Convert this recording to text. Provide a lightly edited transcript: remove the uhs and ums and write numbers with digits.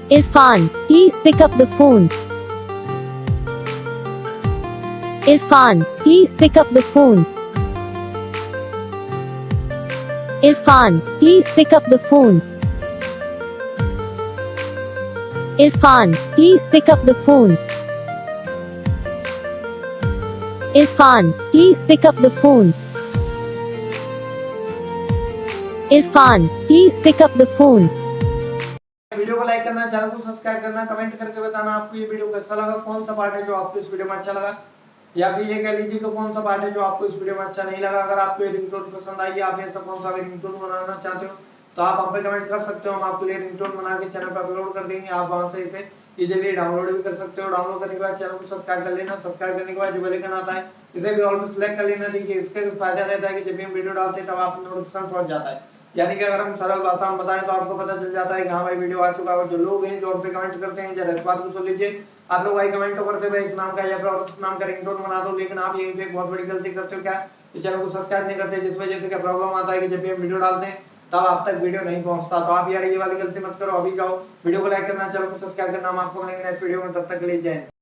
Irfan, please pick up the phone. Irfan, please pick up the phone. Irfan, please pick up the phone. Irfan, please pick up the phone. Irfan, please pick up the phone. Irfan, please pick up the phone. Video को like करना, channel को subscribe करना, comment करके बताना आपको ये video कैसा लगा, कौन सा पार्ट है जो आपको इस वीडियो में अच्छा लगा, या फिर ये कह लीजिए कि कौन सा पार्ट है जो आपको इस वीडियो में अच्छा नहीं लगा। अगर आपको ये रिंगटोन पसंद आई, आप ऐसा कौन सा भी रिंगटोन बनाना चाहते हो तो आप हम पे कमेंट कर सकते हो। हम आपके लिए रिंगटोन बना के चैनल पर अपलोड कर देंगे। आप वहां से इसे इजीली डाउनलोड भी कर सकते हो। डाउनलोड करने के बाद चैनल को सब्सक्राइब कर लेना। सब्सक्राइब करने के बाद जो बेल आइकन आता है इसे भी ऑल पे सिलेक्ट कर लेना। ठीक है, इसका फायदा रहता है कि जब भी हम वीडियो डालते हैं तब आपको नोटिफिकेशन पहुंच जाता है। यानी कि अगर हम सरल भाषा में बताएं तो आपको पता चल जाता है कि हाँ भाई वीडियो आ चुका है। जो लोग हैं जो हम पे कमेंट करते हैं, जरा इस बात को सुन लीजिए। आप लोग भाई कमेंट तो करते हुए इस नाम का या फिर और इस नाम का रिंगटोन बना दो, लेकिन आप यहीं पे एक बहुत बड़ी गलती करते हो। क्या? इस चैनल को सब्सक्राइब नहीं करते, जिस वजह से क्या प्रॉब्लम आता है कि जब भी हम वीडियो डालते हैं तब आप तक वीडियो नहीं पहुंचता। तो आप यार ये वाली गलती मत करो। अभी जाओ वीडियो को लाइक करना, चैनल को सब्सक्राइब करना। हम आपको मिलेंगे नेक्स्ट वीडियो में, तब तक के लिए जय हिंद।